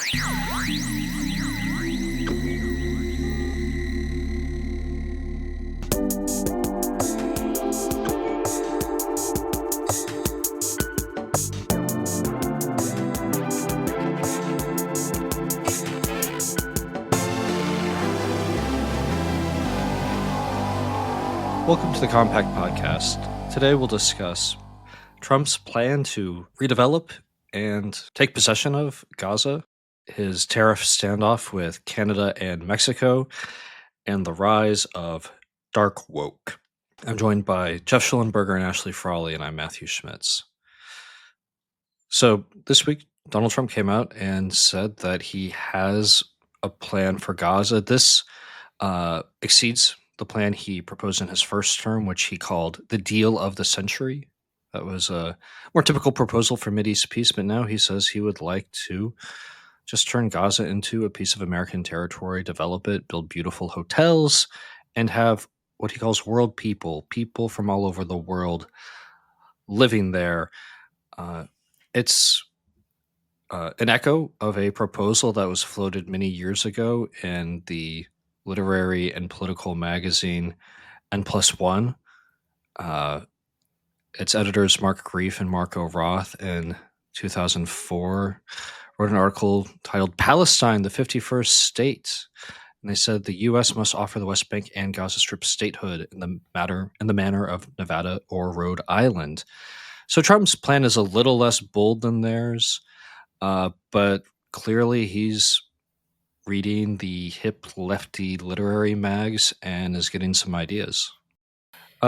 Welcome to the Compact Podcast. Today we'll discuss Trump's plan to redevelop and take possession of Gaza, his tariff standoff with Canada and Mexico, and the rise of dark woke. I'm joined by Geoff Shullenberger and Ashley Frawley, and I'm Matthew Schmitz. So this week, Donald Trump came out and said that he has a plan for Gaza. This exceeds the plan he proposed in his first term, which he called the deal of the century. That was a more typical proposal for Mideast peace, but now he says he would like to just turn Gaza into a piece of American territory, develop it, build beautiful hotels, and have what he calls world people from all over the world living there. It's an echo of a proposal that was floated many years ago in the literary and political magazine N+1. Its editors Mark Grief and Marco Roth in 2004 wrote an article titled "Palestine, the 51st State," and they said the U.S. must offer the West Bank and Gaza Strip statehood in the manner of Nevada or Rhode Island. So Trump's plan is a little less bold than theirs, but clearly he's reading the hip lefty literary mags and is getting some ideas.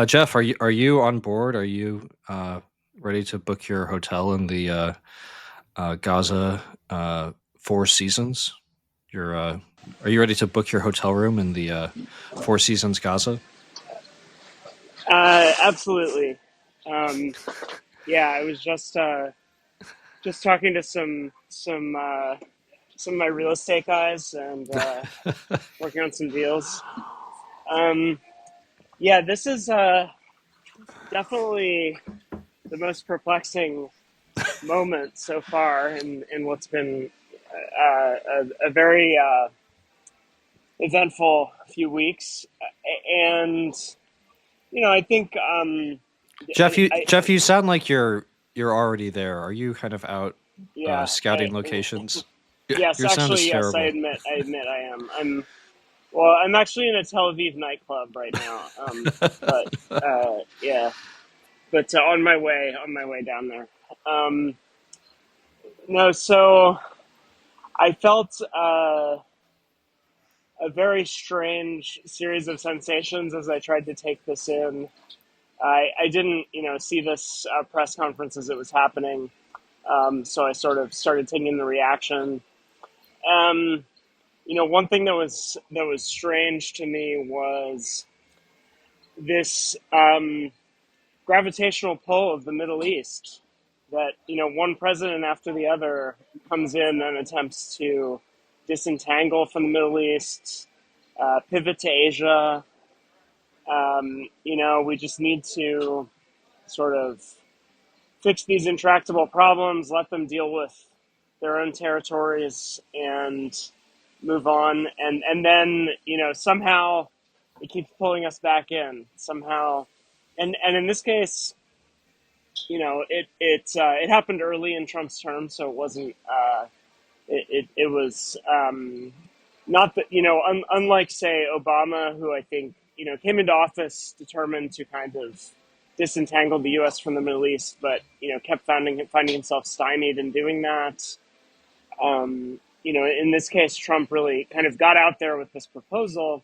Geoff, are you on board? Are you ready to book your hotel in the Gaza Four Seasons? Are you ready to book your hotel room in the Four Seasons Gaza? Absolutely. Yeah, I was just talking to some of my real estate guys and working on some deals. Yeah, this is definitely the most perplexing moment so far in what's been a very eventful few weeks. And, I think... Geoff, you sound like you're already there. Are you kind of out scouting locations? Yes, Your sound is yes, terrible. I admit I am. I'm actually in a Tel Aviv nightclub right now. But on my way down there. So I felt a very strange series of sensations as I tried to take this in. I didn't, see this press conference as it was happening. So I sort of started taking the reaction. One thing that was strange to me was this gravitational pull of the Middle East. That one president after the other comes in and attempts to disentangle from the Middle East, pivot to Asia. We just need to sort of fix these intractable problems, let them deal with their own territories, and move on. And then, somehow it keeps pulling us back in somehow. And in this case, it happened early in Trump's term, so it wasn't, it was not that, unlike, say, Obama, who I think, came into office determined to kind of disentangle the U.S. from the Middle East, but, kept finding himself stymied in doing that. In this case, Trump really kind of got out there with this proposal,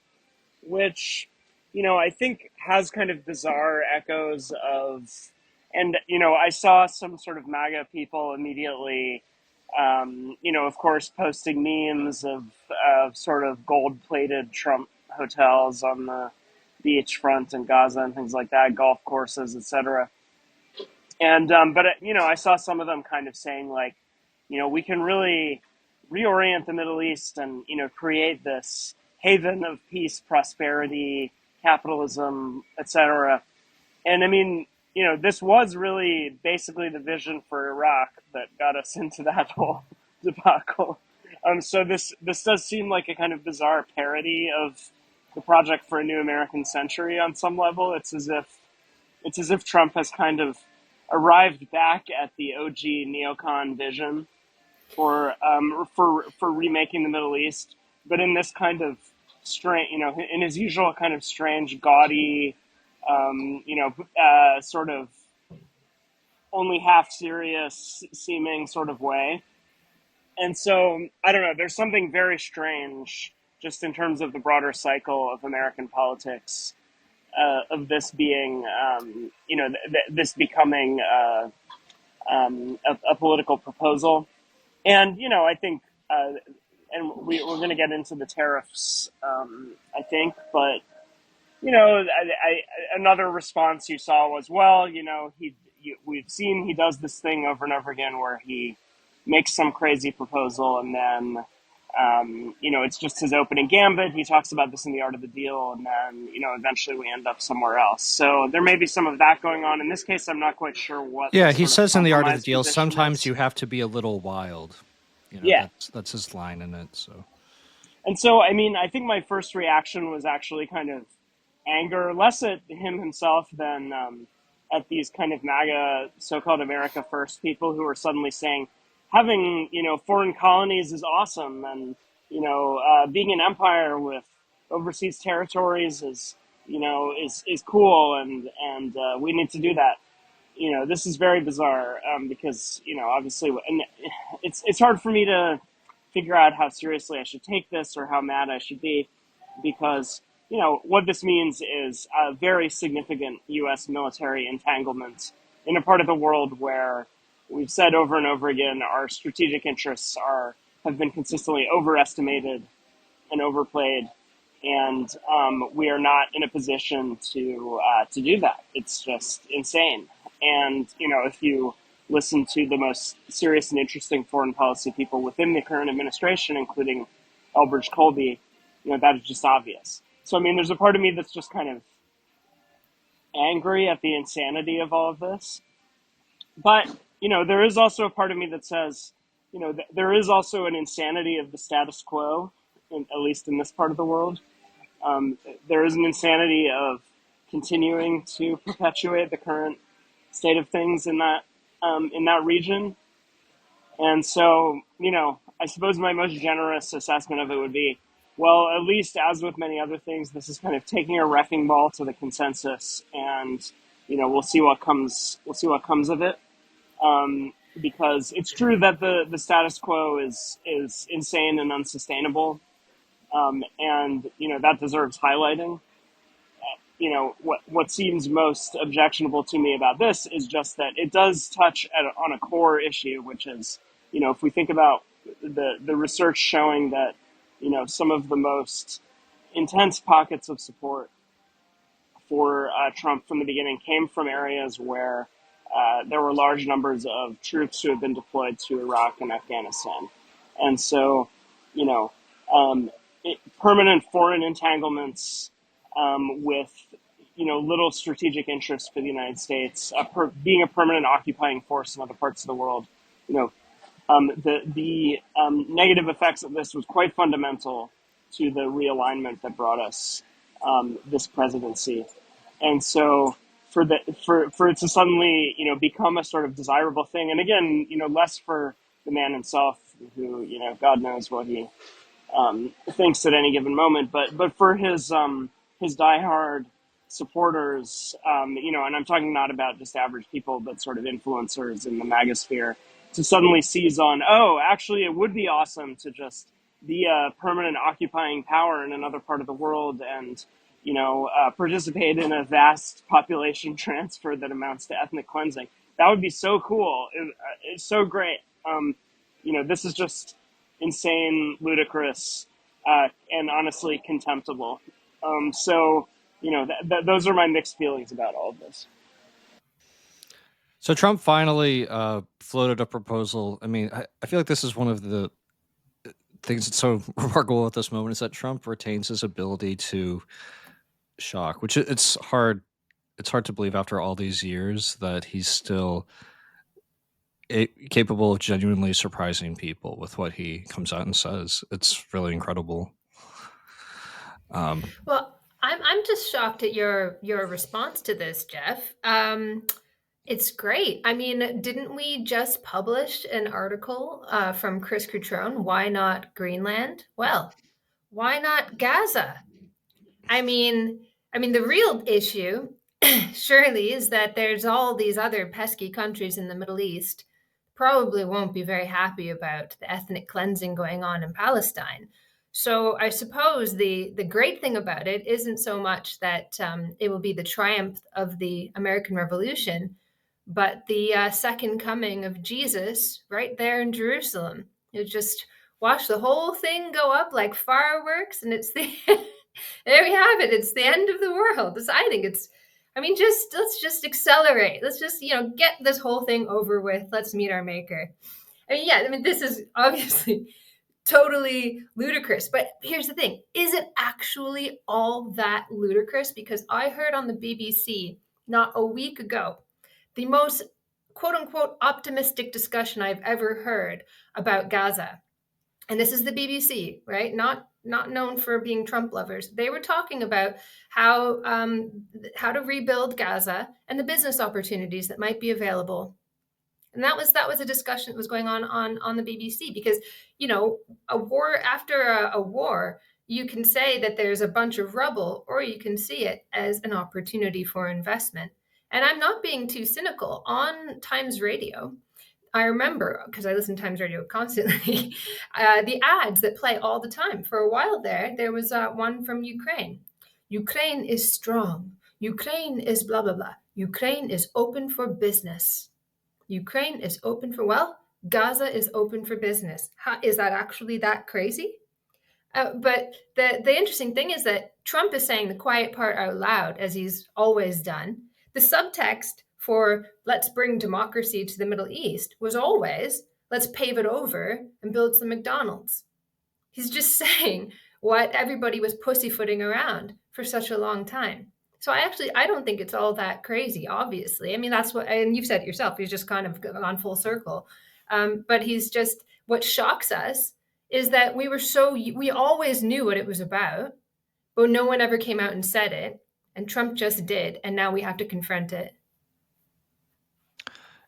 which, I think has kind of bizarre echoes of, and, I saw some sort of MAGA people immediately, of course, posting memes of sort of gold-plated Trump hotels on the beachfront in Gaza and things like that, golf courses, etc. And, but, I saw some of them kind of saying, like, we can really reorient the Middle East and, create this haven of peace, prosperity, capitalism, etc. And I mean, this was really basically the vision for Iraq that got us into that whole debacle. So this does seem like a kind of bizarre parody of the Project for a New American Century on some level. It's as if Trump has kind of arrived back at the OG neocon vision for remaking the Middle East, but in this kind of strange, in his usual kind of strange, gaudy, sort of only half serious seeming sort of way. And so I don't know. There's something very strange just in terms of the broader cycle of American politics of this being, this becoming a political proposal. And I think, and we're going to get into the tariffs, I think, but another response you saw was, well, we've seen he does this thing over and over again where he makes some crazy proposal and then, it's just his opening gambit. He talks about this in The Art of the Deal, and then, eventually we end up somewhere else. So there may be some of that going on. In this case, I'm not quite sure what Yeah, the he sort of says in The Art of the compromise Deal, position sometimes is. you have to be a little wild. Yeah. That's his line in it. So And so, I mean, I think my first reaction was actually kind of anger, less at him himself than at these kind of MAGA, so-called America First people who are suddenly saying having, foreign colonies is awesome, and being an empire with overseas territories is cool, and we need to do that. This is very bizarre because obviously, and it's hard for me to figure out how seriously I should take this or how mad I should be, because what this means is a very significant U.S. military entanglement in a part of the world where we've said over and over again our strategic interests have been consistently overestimated and overplayed, and we are not in a position to do that. It's just insane. And if you listen to the most serious and interesting foreign policy people within the current administration, including Elbridge Colby, that is just obvious. So, I mean, there's a part of me that's just kind of angry at the insanity of all of this. But, there is also a part of me that says, there is also an insanity of the status quo, at least in this part of the world. There is an insanity of continuing to perpetuate the current state of things in that region. And so, I suppose my most generous assessment of it would be, well, at least as with many other things, this is kind of taking a wrecking ball to the consensus, and we'll see what comes. We'll see what comes of it, because it's true that the status quo is insane and unsustainable, and that deserves highlighting. What seems most objectionable to me about this is just that it does touch on a core issue, which is, if we think about the research showing that, some of the most intense pockets of support for Trump from the beginning came from areas where there were large numbers of troops who had been deployed to Iraq and Afghanistan. And so, permanent foreign entanglements with little strategic interest for the United States, being a permanent occupying force in other parts of the world, the negative effects of this was quite fundamental to the realignment that brought us this presidency. And so for it to suddenly become a sort of desirable thing, and again less for the man himself, who God knows what he thinks at any given moment, but for his diehard supporters, and I'm talking not about just average people, but sort of influencers in the MAGA sphere, to suddenly seize on, oh, actually, it would be awesome to just be a permanent occupying power in another part of the world and, participate in a vast population transfer that amounts to ethnic cleansing. That would be so cool. It's so great. This is just insane, ludicrous, and honestly contemptible. So, those are my mixed feelings about all of this. So Trump finally floated a proposal. I mean, I feel like this is one of the things that's so remarkable at this moment is that Trump retains his ability to shock, which it's hard to believe after all these years that he's still capable of genuinely surprising people with what he comes out and says. It's really incredible. Well, I'm just shocked at your response to this, Jeff. It's great. I mean, didn't we just publish an article from Chris Cutrone? Why not Greenland? Well, why not Gaza? I mean, the real issue surely is that there's all these other pesky countries in the Middle East probably won't be very happy about the ethnic cleansing going on in Palestine. So I suppose the great thing about it isn't so much that it will be the triumph of the American Revolution, but the second coming of Jesus right there in Jerusalem. You just watch the whole thing go up like fireworks, and it's the there we have it. It's the end of the world. I think it's. I mean, just let's just accelerate. Let's just get this whole thing over with. Let's meet our maker. I mean, yeah. I mean, this is obviously totally ludicrous. But here's the thing: is it actually all that ludicrous? Because I heard on the BBC not a week ago the most quote unquote optimistic discussion I've ever heard about Gaza. And this is the BBC, right? Not known for being Trump lovers. They were talking about how to rebuild Gaza and the business opportunities that might be available. And that was a discussion that was going on the BBC, because a war after a war, you can say that there's a bunch of rubble, or you can see it as an opportunity for investment. And I'm not being too cynical. On Times Radio, I remember, because I listen to Times Radio constantly, the ads that play all the time. For a while there was one from Ukraine. Ukraine is strong. Ukraine is blah, blah, blah. Ukraine is open for business. Ukraine is open for, well, Gaza is open for business. Is that actually that crazy? But the interesting thing is that Trump is saying the quiet part out loud, as he's always done. The subtext for let's bring democracy to the Middle East was always let's pave it over and build some McDonald's. He's just saying what everybody was pussyfooting around for such a long time. So I don't think it's all that crazy, obviously. I mean, that's what, and you've said it yourself, he's just kind of gone full circle. But he's just, what shocks us is that we always knew what it was about, but no one ever came out and said it. And Trump just did. And now we have to confront it.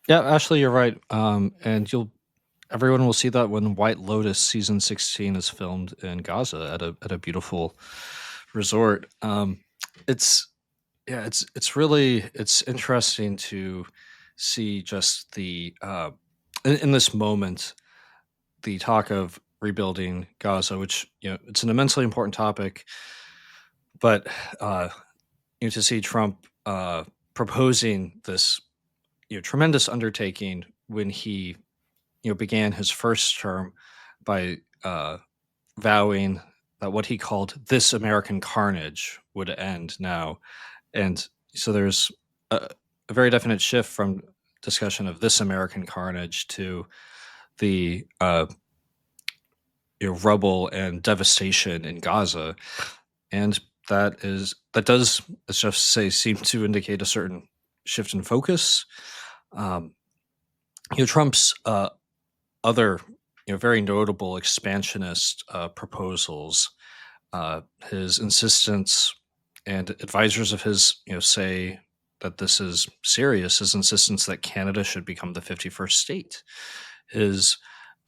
Yeah, Ashley, you're right. And everyone will see that when White Lotus season 16 is filmed in Gaza at a beautiful resort. It's interesting to see just the in this moment the talk of rebuilding Gaza, which it's an immensely important topic, but to see Trump proposing this tremendous undertaking when he began his first term by vowing that what he called this American carnage would end now. And so there's a very definite shift from discussion of this American carnage to the rubble and devastation in Gaza. And that does, as Jeff say, seem to indicate a certain shift in focus. Trump's other very notable expansionist proposals, his insistence, and advisors of his say that this is serious, his insistence that Canada should become the 51st state, his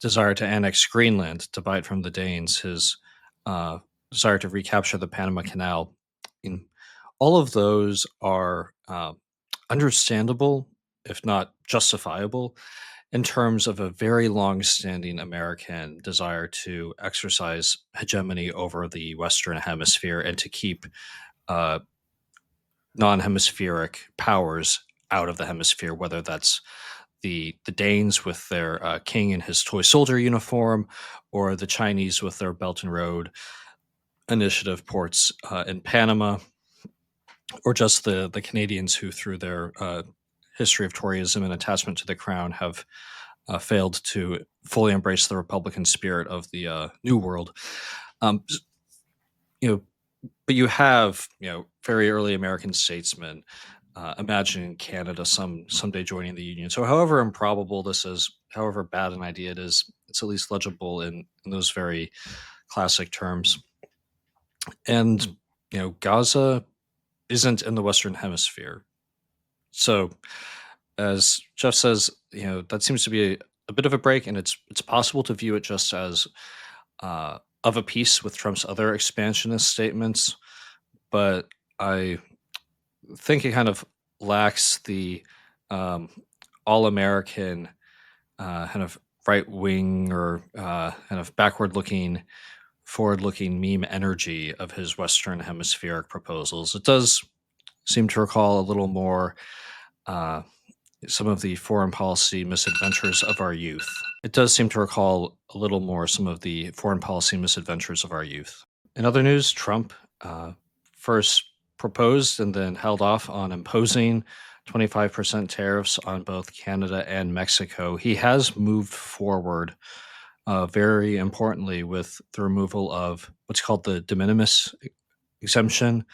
desire to annex Greenland, to buy it from the Danes, his desire to recapture the Panama Canal. All of those are understandable, if not justifiable, in terms of a very long-standing American desire to exercise hegemony over the Western Hemisphere and to keep non-hemispheric powers out of the hemisphere, whether that's the Danes with their king in his toy soldier uniform, or the Chinese with their Belt and Road Initiative ports in Panama, or just the Canadians who, through their history of Toryism and attachment to the crown, have failed to fully embrace the Republican spirit of the New World. But you have very early American statesmen imagining Canada someday joining the union. So, however improbable this is, however bad an idea it is, it's at least legible in those very classic terms. And Gaza isn't in the Western Hemisphere, so as Jeff says, that seems to be a bit of a break, and it's possible to view it just as of a piece with Trump's other expansionist statements, but I think it kind of lacks the all American kind of right wing or kind of backward looking, forward looking meme energy of his Western hemispheric proposals. It does seem to recall a little more some of the foreign policy misadventures of our youth. It does seem to recall a little more some of the foreign policy misadventures of our youth. In other news, Trump first proposed and then held off on imposing 25% tariffs on both Canada and Mexico. He has moved forward very importantly with the removal of what's called the de minimis exemption,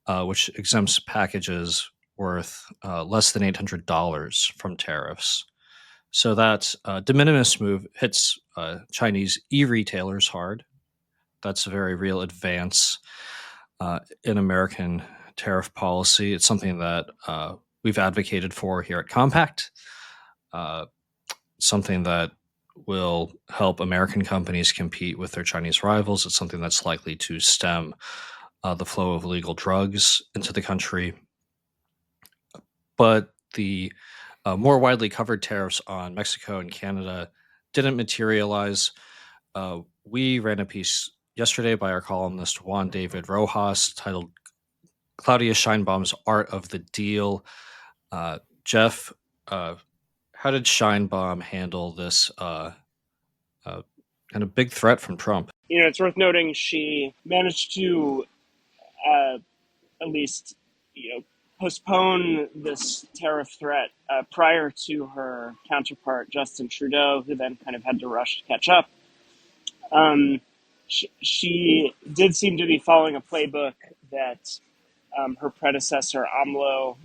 which exempts packages worth less than $800 from tariffs. So that de minimis move hits Chinese e-retailers hard. That's a very real advance in American tariff policy. It's something that we've advocated for here at Compact, something that will help American companies compete with their Chinese rivals. It's something that's likely to stem the flow of illegal drugs into the country. But the more widely covered tariffs on Mexico and Canada didn't materialize. We ran a piece yesterday by our columnist Juan David Rojas titled Claudia Scheinbaum's Art of the Deal. Jeff, how did Scheinbaum handle this kind of big threat from Trump? It's worth noting she managed to at least, postpone this tariff threat prior to her counterpart, Justin Trudeau, who then kind of had to rush to catch up. She did seem to be following a playbook that her predecessor, AMLO,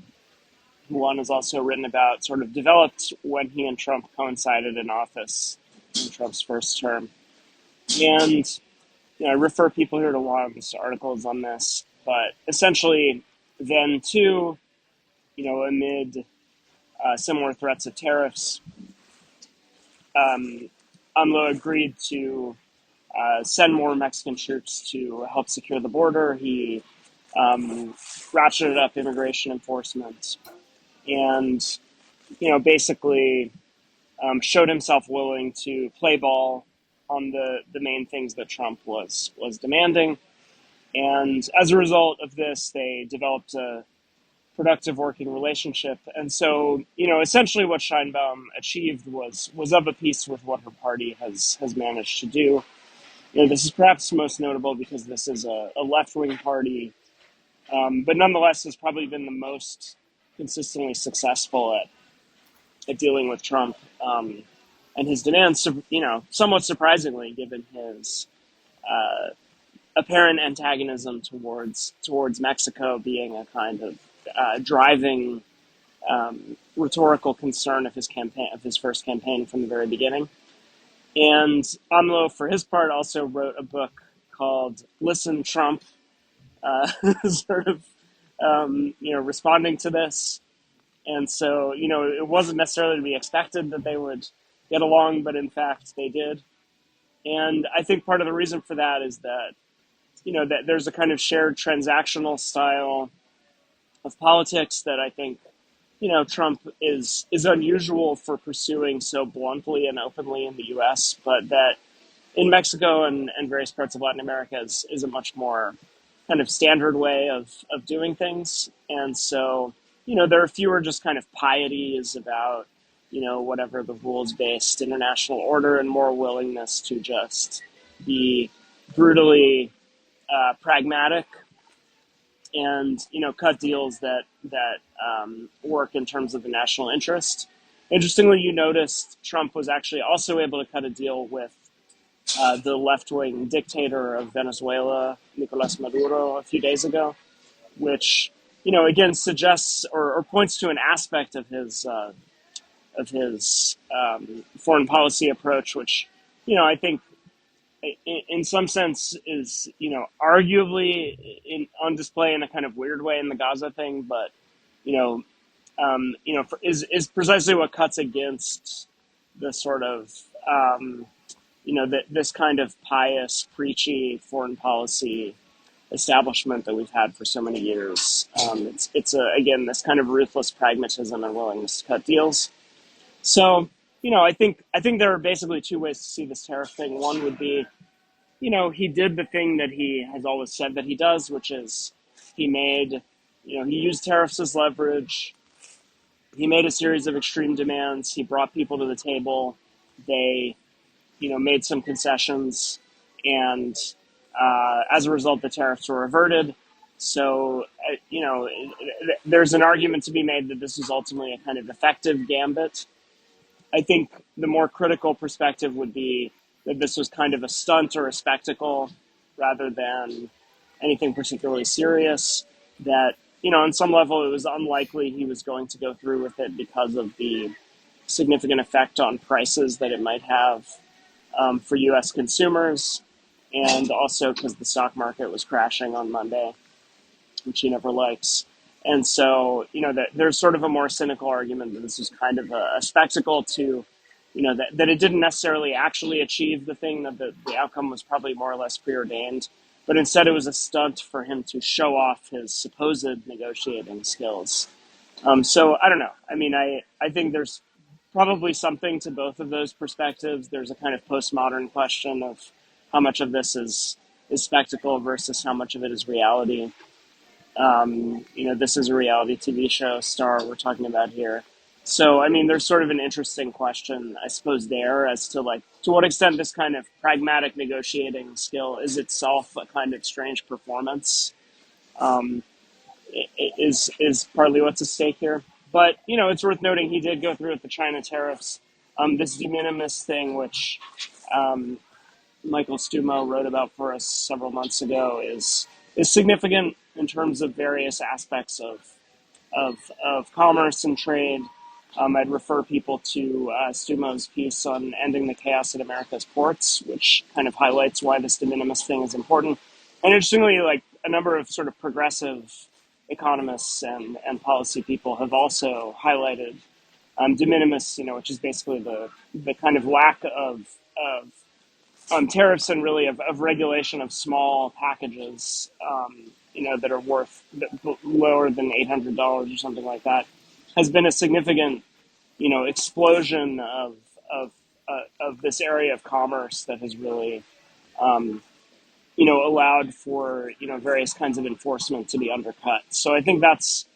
who one has also written about, sort of developed when he and Trump coincided in office in Trump's first term. And I refer people here to Juan's articles on this, but essentially then too, amid similar threats of tariffs, AMLO agreed to send more Mexican troops to help secure the border. He ratcheted up immigration enforcement and, basically showed himself willing to play ball on the main things that Trump was demanding. And as a result of this, they developed a productive working relationship. And so, essentially what Scheinbaum achieved was of a piece with what her party has managed to do. This is perhaps most notable because this is a left-wing party, but nonetheless has probably been the most consistently successful at dealing with Trump and his demands, somewhat surprisingly, given his apparent antagonism towards Mexico being a kind of driving rhetorical concern of his first campaign from the very beginning. And AMLO, for his part, also wrote a book called "Listen, Trump," sort of responding to this. And so it wasn't necessarily to be expected that they would get along, but in fact they did. And I think part of the reason for that is that that there's a kind of shared transactional style of politics that I think, Trump is unusual for pursuing so bluntly and openly in the U.S., but that in Mexico and various parts of Latin America is a much more kind of standard way of doing things. And so, there are fewer just kind of pieties about, whatever the rules-based international order and more willingness to just be brutally pragmatic and cut deals that work in terms of the national interest. Interestingly, you noticed Trump was actually also able to cut a deal with the left-wing dictator of Venezuela, Nicolas Maduro, a few days ago, which again suggests or points to an aspect of his foreign policy approach, which I think in some sense is arguably on display in a kind of weird way in the Gaza thing, but you know is precisely what cuts against the sort of this kind of pious, preachy foreign policy establishment that we've had for so many years. It's again this kind of ruthless pragmatism and willingness to cut deals. So I think there are basically two ways to see this tariff thing. One would be, he did the thing that he has always said that he does, which is he used tariffs as leverage. He made a series of extreme demands. He brought people to the table. They, made some concessions, and as a result, the tariffs were averted. So, there's an argument to be made that this was ultimately a kind of effective gambit. I think the more critical perspective would be that this was kind of a stunt or a spectacle rather than anything particularly serious, that, on some level it was unlikely he was going to go through with it because of the significant effect on prices that it might have for U.S. consumers, and also because the stock market was crashing on Monday, which he never likes. And so, that there's sort of a more cynical argument that this was kind of a spectacle to, that it didn't necessarily actually achieve the thing, that the outcome was probably more or less preordained, but instead it was a stunt for him to show off his supposed negotiating skills. So I don't know. I mean, I think there's probably something to both of those perspectives. There's a kind of postmodern question of how much of this is spectacle versus how much of it is reality. This is a reality TV show star we're talking about here. So, I mean, there's sort of an interesting question, I suppose, there as to to what extent this kind of pragmatic negotiating skill is itself a kind of strange performance, is partly what's at stake here. But, it's worth noting he did go through with the China tariffs. This de minimis thing, which Michael Stumo wrote about for us several months ago, is significant in terms of various aspects of commerce and trade. I'd refer people to Stumo's piece on ending the chaos at America's ports, which kind of highlights why this de minimis thing is important. And interestingly, a number of sort of progressive economists and policy people have also highlighted de minimis, which is basically the kind of lack of tariffs and really of regulation of small packages, that are worth lower than $800 or something like that, has been a significant, explosion of this area of commerce that has really, allowed for various kinds of enforcement to be undercut. So I think that's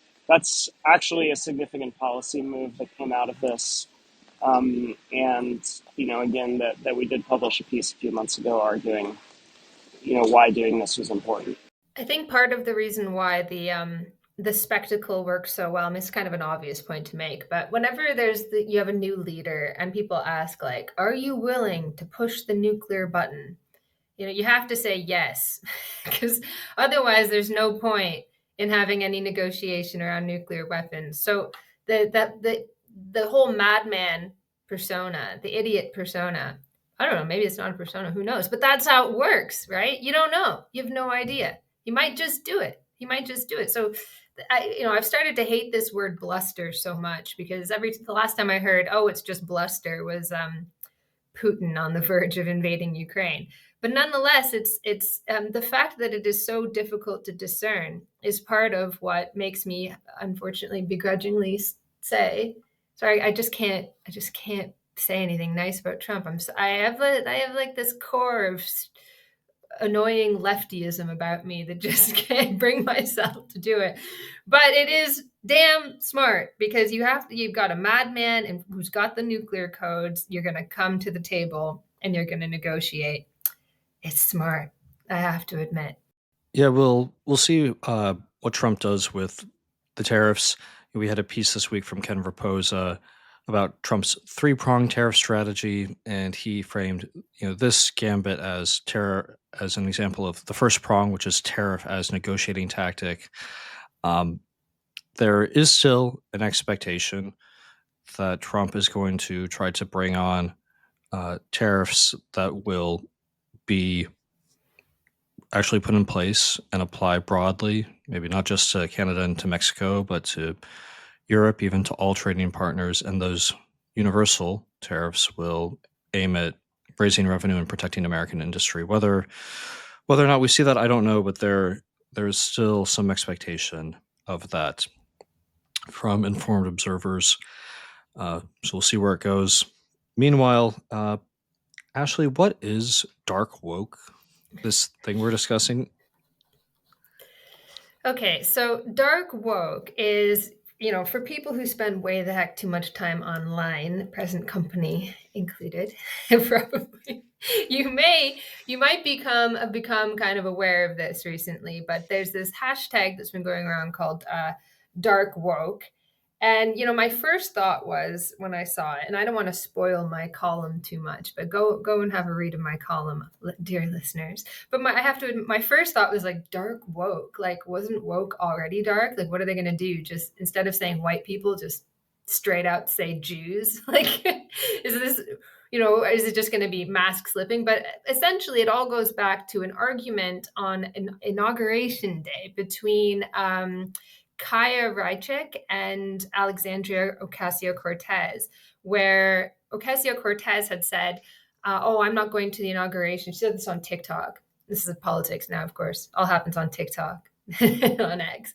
actually a significant policy move that came out of this. And, again, that we did publish a piece a few months ago arguing, why doing this was important. I think part of the reason why the spectacle works so well, I mean, it's kind of an obvious point to make, but whenever you have a new leader and people ask, are you willing to push the nuclear button? You have to say yes, because otherwise there's no point in having any negotiation around nuclear weapons. So the whole madman persona, the idiot persona, I don't know, maybe it's not a persona, who knows? But that's how it works, right? You don't know. You have no idea. He might just do it. So I've started to hate this word bluster so much, because the last time I heard, it's just bluster, was Putin on the verge of invading Ukraine. But nonetheless, it's the fact that it is so difficult to discern is part of what makes me, unfortunately, begrudgingly say, sorry, I just can't say anything nice about Trump. I have this core of annoying leftyism about me that just can't bring myself to do it. But it is damn smart, because you've got a madman who's got the nuclear codes. You're going to come to the table and you're going to negotiate. It's smart, I have to admit. Yeah, we'll see what Trump does with the tariffs. We had a piece this week from Ken Raposa about Trump's three-pronged tariff strategy, and he framed this gambit as an example of the first prong, which is tariff as negotiating tactic. there is still an expectation that Trump is going to try to bring on tariffs that will be actually put in place and apply broadly, maybe not just to Canada and to Mexico, but to Europe, even to all trading partners. And those universal tariffs will aim at raising revenue and protecting American industry. Whether or not we see that, I don't know, but there's still some expectation of that from informed observers. So we'll see where it goes. Meanwhile, Ashley, what is dark woke? This thing we're discussing? Okay, so dark woke is, for people who spend way the heck too much time online, present company included, probably. You might become kind of aware of this recently, but there's this hashtag that's been going around called dark woke. And my first thought was when I saw it, and I don't want to spoil my column too much, but go and have a read of my column, dear listeners. But I have to admit, my first thought was like dark woke. Like, wasn't woke already dark? Like, what are they going to do? Just instead of saying white people, just straight out say Jews? Like, is this, is it just going to be mask slipping? But essentially, it all goes back to an argument on an inauguration day between Kaya Rychik and Alexandria Ocasio-Cortez, where Ocasio-Cortez had said, I'm not going to the inauguration. She said this on TikTok. This is politics now, of course. All happens on TikTok, on X.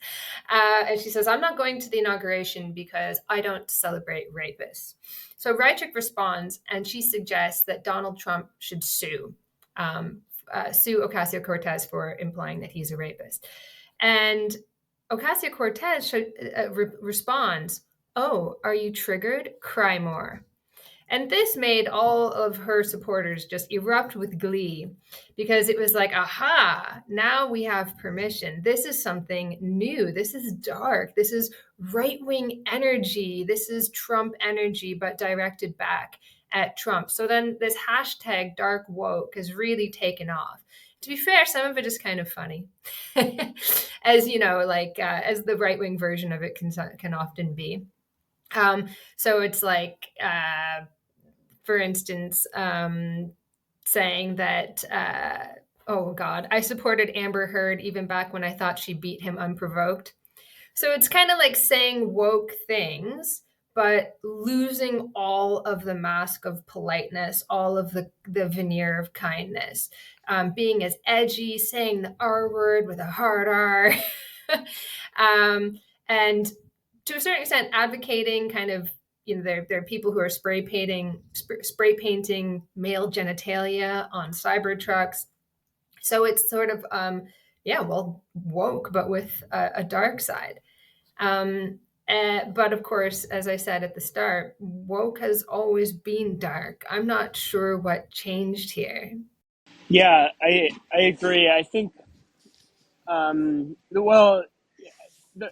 And she says, I'm not going to the inauguration because I don't celebrate rapists. So Rychik responds, and she suggests that Donald Trump should sue Ocasio-Cortez for implying that he's a rapist. And Ocasio-Cortez responds, "Oh, are you triggered? Cry more." And this made all of her supporters just erupt with glee because it was like, aha, now we have permission. This is something new. This is dark. This is right-wing energy. This is Trump energy, but directed back at Trump. So then this hashtag dark woke has really taken off. To be fair, some of it is kind of funny, as as the right-wing version of it can often be. So it's like, for instance, saying that, oh God, I supported Amber Heard even back when I thought she beat him unprovoked. So it's kind of like saying woke things, but losing all of the mask of politeness, all of the veneer of kindness, being as edgy, saying the R word with a hard R, and to a certain extent advocating kind of, there are people who are spray painting male genitalia on Cybertrucks. So it's sort of, woke, but with a dark side. But of course, as I said at the start, woke has always been dark. I'm not sure what changed here. Yeah, I agree. I think,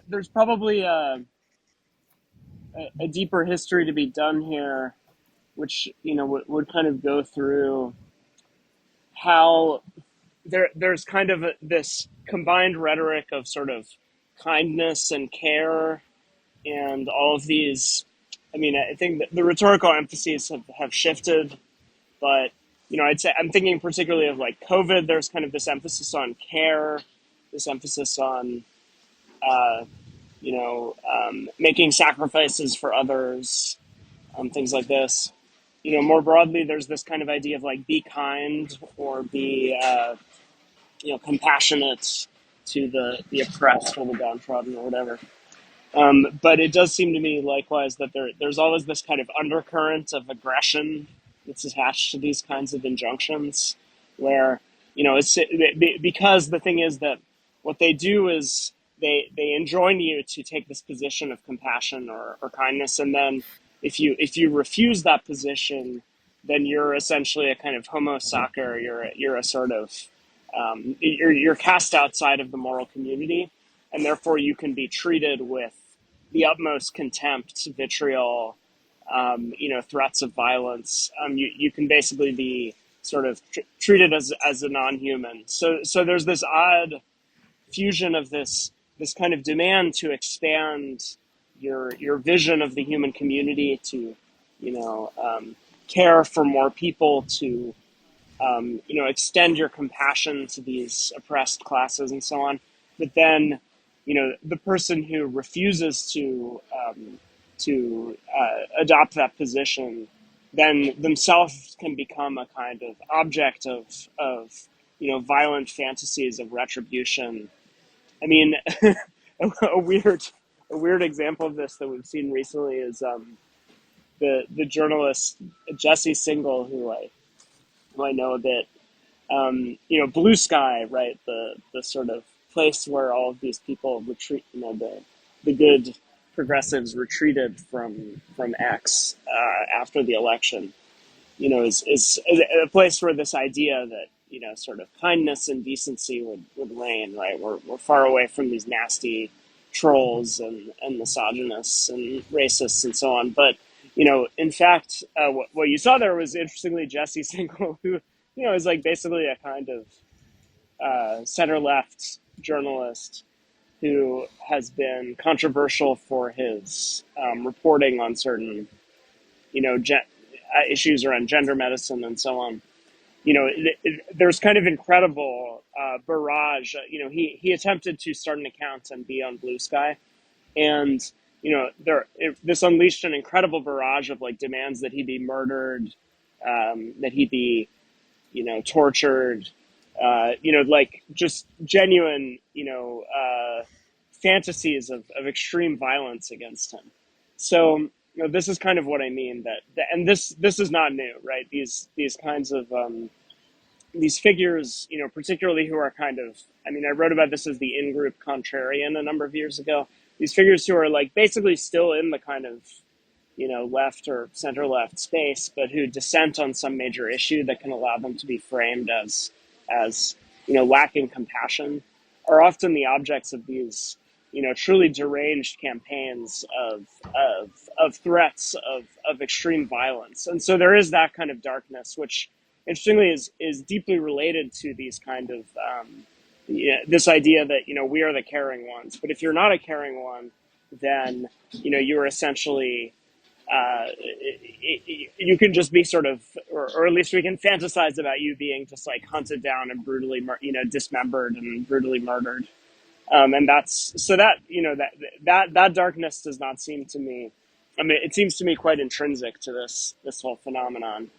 there's probably a deeper history to be done here, which, would kind of go through how there's kind of this combined rhetoric of sort of kindness and care and all of these. I mean, I think that the rhetorical emphases have shifted, but, I'd say I'm thinking particularly of like COVID. There's kind of this emphasis on care, this emphasis on, making sacrifices for others, things like this. More broadly, there's this kind of idea of like be kind or be, compassionate to the oppressed or the downtrodden or whatever. But it does seem to me likewise that there's always this kind of undercurrent of aggression that's attached to these kinds of injunctions where, it's because the thing is that what they do is they enjoin you to take this position of compassion or kindness. And then if you refuse that position, then you're essentially a kind of homo sacer. You're a sort of, you're cast outside of the moral community, and therefore you can be treated with the utmost contempt, vitriol, threats of violence. You can basically be sort of treated as a non-human. So there's this odd fusion of this this kind of demand to expand your vision of the human community, to care for more people, to extend your compassion to these oppressed classes and so on. But then, the person who refuses to adopt that position, then themselves can become a kind of object of violent fantasies of retribution. I mean, a weird example of this that we've seen recently is the journalist Jesse Singal, who I know a bit. Blue Sky, right? The sort of place where all of these people retreat. The good progressives retreated from X after the election. Is a place where this idea that sort of kindness and decency would reign. Right? We're far away from these nasty trolls and misogynists and racists and so on. But in fact, what you saw there was, interestingly, Jesse Singal, who is like basically a kind of center-left journalist who has been controversial for his reporting on certain, issues around gender medicine and so on. There's kind of incredible barrage. He attempted to start an account and be on Blue Sky, and this unleashed an incredible barrage of like demands that he be murdered, that he be tortured, like just genuine, fantasies of extreme violence against him. So, this is kind of what I mean, and this is not new, right? These kinds of, these figures, particularly who are kind of, I wrote about this as the in-group contrarian a number of years ago. These figures who are like basically still in the kind of, left or center left space, but who dissent on some major issue that can allow them to be framed as lacking compassion, are often the objects of these, truly deranged campaigns of threats of extreme violence. And so there is that kind of darkness, which interestingly is deeply related to these kind of, this idea that, we are the caring ones. But if you're not a caring one, then, you are essentially, you can just be sort of, or at least we can fantasize about you being just like hunted down and brutally, dismembered and brutally murdered. And that's, so that, that darkness does not seem to me, it seems to me quite intrinsic to this whole phenomenon.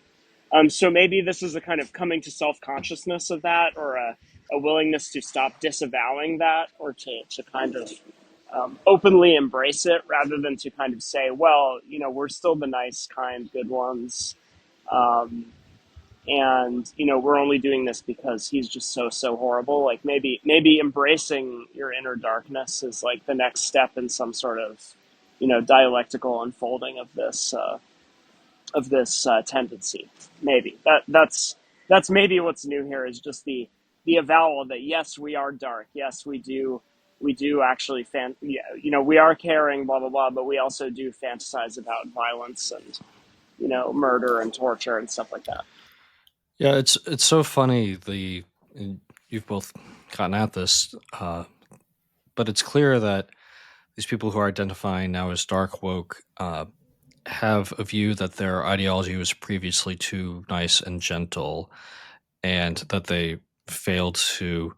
So maybe this is a kind of coming to self-consciousness of that, or a willingness to stop disavowing that, or to kind of openly embrace it, rather than to kind of say, well, we're still the nice, kind, good ones. And, we're only doing this because he's just so horrible. Like maybe embracing your inner darkness is like the next step in some sort of, dialectical unfolding of this tendency. Maybe that's maybe what's new here, is just the avowal that yes, we are dark. Yes, we do actually we are caring, blah blah blah, but we also do fantasize about violence and murder and torture and stuff like that. Yeah, it's so funny. You've both gotten at this, but it's clear that these people who are identifying now as dark woke have a view that their ideology was previously too nice and gentle, and that they failed to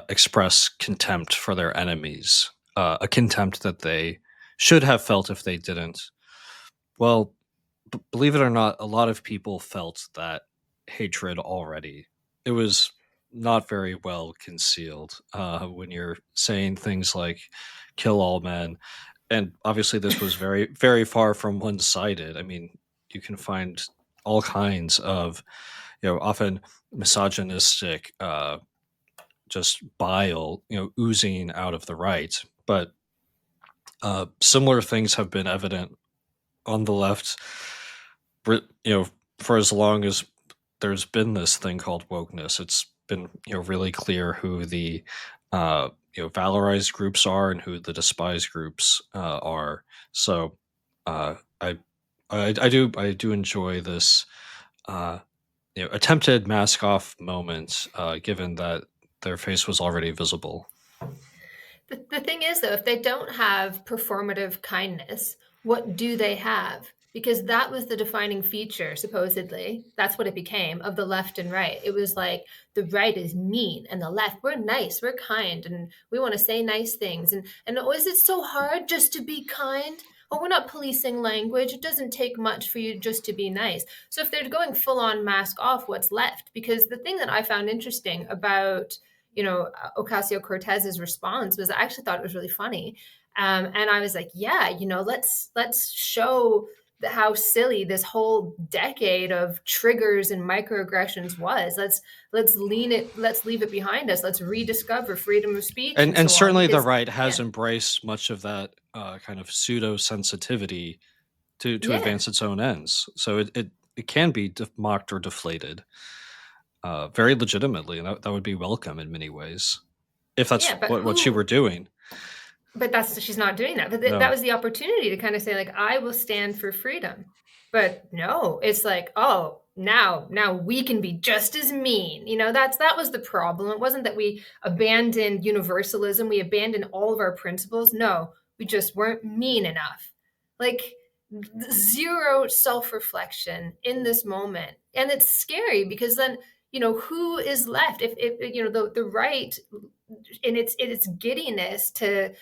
express contempt for their enemies, a contempt that they should have felt if they didn't. Well, believe it or not, a lot of people felt that hatred already. It was not very well concealed when you're saying things like kill all men. And obviously this was very, very far from one-sided. You can find all kinds of, often misogynistic, just bile, oozing out of the right. But similar things have been evident on the left, for as long as there's been this thing called wokeness. It's been, really clear who the, valorized groups are and who the despised groups are. So I do enjoy this, attempted mask off moment, given that their face was already visible. The thing is, though, if they don't have performative kindness, what do they have? Because that was the defining feature, supposedly. That's what it became of the left and right. It was like the right is mean and the left, we're nice, we're kind, and we want to say nice things. And oh, is it so hard just to be kind? Oh, we're not policing language. It doesn't take much for you just to be nice. So if they're going full on mask off, what's left? Because the thing that I found interesting about Ocasio-Cortez's response was I actually thought it was really funny. And I was like, yeah, let's show how silly this whole decade of triggers and microaggressions was. Let's leave it behind us. Let's rediscover freedom of speech and And so on. certainly the Because right has yeah, embraced much of that kind of pseudo sensitivity to yeah, advance its own ends. So it can be mocked or deflated very legitimately, and that would be welcome in many ways if that's yeah. But what you were doing. she's not doing that. But that No. was the opportunity to kind of say, like, I will stand for freedom. But no, it's like, oh, now we can be just as mean. That was the problem. It wasn't that we abandoned universalism, we abandoned all of our principles. No, we just weren't mean enough. Like, zero self-reflection in this moment. And it's scary because then, who is left if the right in its giddiness to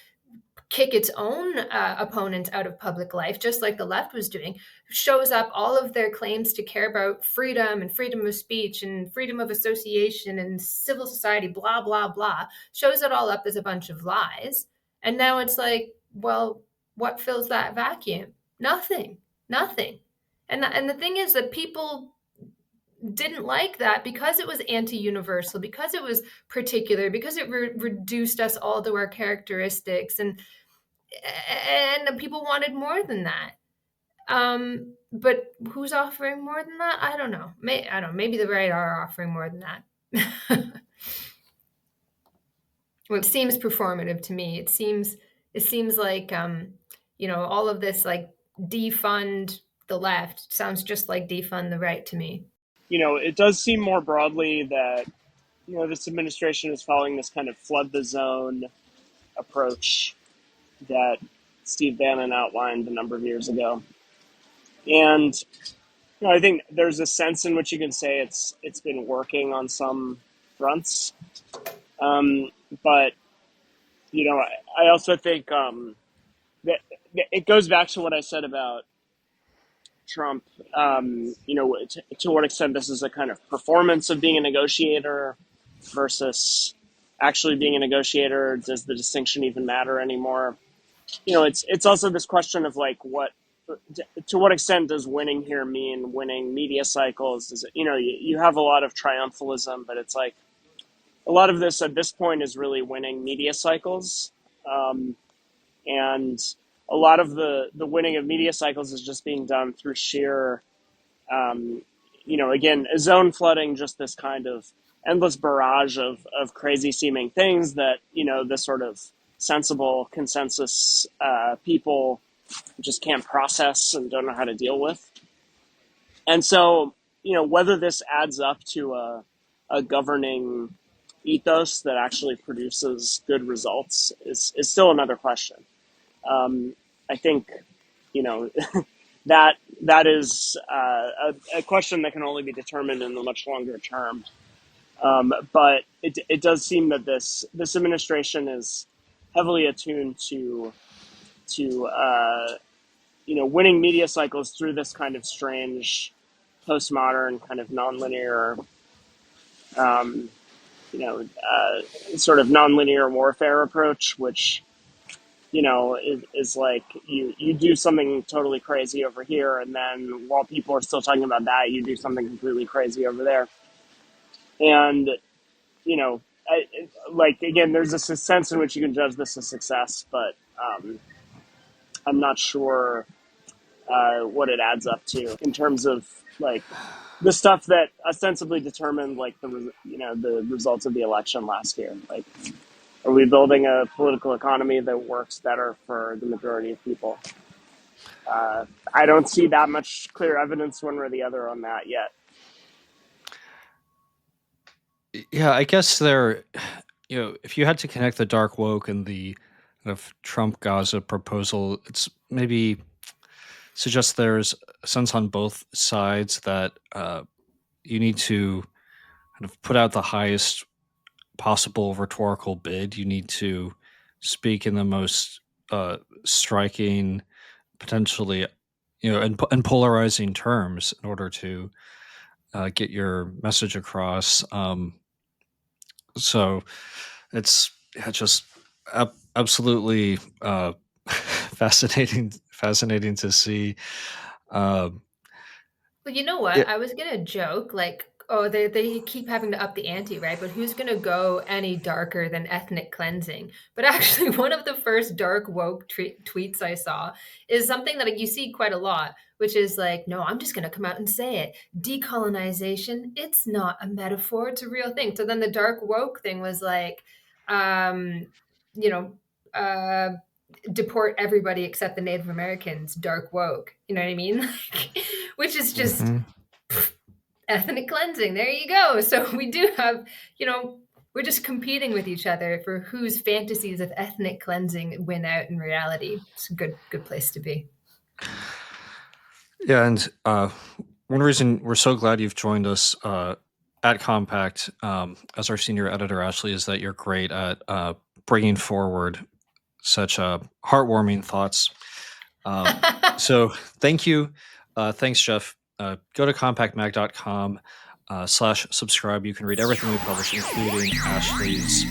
kick its own opponents out of public life, just like the left was doing, shows up all of their claims to care about freedom and freedom of speech and freedom of association and civil society, blah, blah, blah, shows it all up as a bunch of lies. And now it's like, well, what fills that vacuum? Nothing, nothing. And the thing is that people didn't like that because it was anti-universal, because it was particular, because it reduced us all to our characteristics, and people wanted more than that. But who's offering more than that? I don't know. I don't know. Maybe the right are offering more than that. Well, it seems performative to me. It seems like all of this, like, defund the left sounds just like defund the right to me. It does seem more broadly that this administration is following this kind of flood the zone approach that Steve Bannon outlined a number of years ago. And I think there's a sense in which you can say it's been working on some fronts. But I also think that it goes back to what I said about Trump. To what extent this is a kind of performance of being a negotiator versus actually being a negotiator. Does the distinction even matter anymore? It's also this question of, like, to what extent does winning here mean winning media cycles? Does it, you have a lot of triumphalism, but it's like a lot of this at this point is really winning media cycles. And a lot of the winning of media cycles is just being done through sheer, again, zone flooding, just this kind of endless barrage of crazy seeming things that, the sort of sensible consensus people just can't process and don't know how to deal with. And so, whether this adds up to a governing ethos that actually produces good results is still another question. I think, that is a question that can only be determined in the much longer term. But it does seem that this administration is heavily attuned to winning media cycles through this kind of strange postmodern kind of nonlinear, sort of nonlinear warfare approach, which, is like you do something totally crazy over here, and then while people are still talking about that, you do something completely crazy over there. And, again, there's a sense in which you can judge this a success, but I'm not sure what it adds up to in terms of, like, the stuff that ostensibly determined, like, the results of the election last year. Like, are we building a political economy that works better for the majority of people? I don't see that much clear evidence one way or the other on that yet. Yeah, I guess if you had to connect the dark woke and the kind of Trump Gaza proposal, it's maybe suggests there's a sense on both sides that you need to kind of put out the highest possible rhetorical bid. You need to speak in the most striking, potentially, and polarizing terms in order to get your message across. So it's just absolutely fascinating to see. Well, you know what? Yeah. I was gonna joke like, oh, they keep having to up the ante, right? But who's gonna go any darker than ethnic cleansing? But actually, one of the first dark woke tweets I saw is something that you see quite a lot, which is like, no, I'm just gonna come out and say it. Decolonization, it's not a metaphor; it's a real thing. So then the dark woke thing was like, you know. Deport everybody except the Native Americans, dark woke. You know what I mean? Like, which is just ethnic cleansing. There you go. So we do have, we're just competing with each other for whose fantasies of ethnic cleansing win out in reality. It's a good place to be. Yeah, and one reason we're so glad you've joined us at Compact as our senior editor, Ashley, is that you're great at bringing forward such heartwarming thoughts. So thank you. Thanks, Geoff. Go to compactmag.com/subscribe. You can read everything we publish, including Ashley's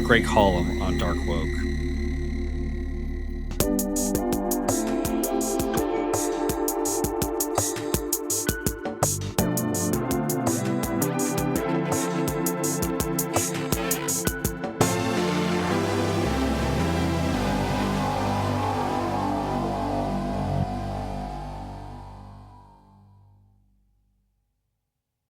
great column on Dark Woke.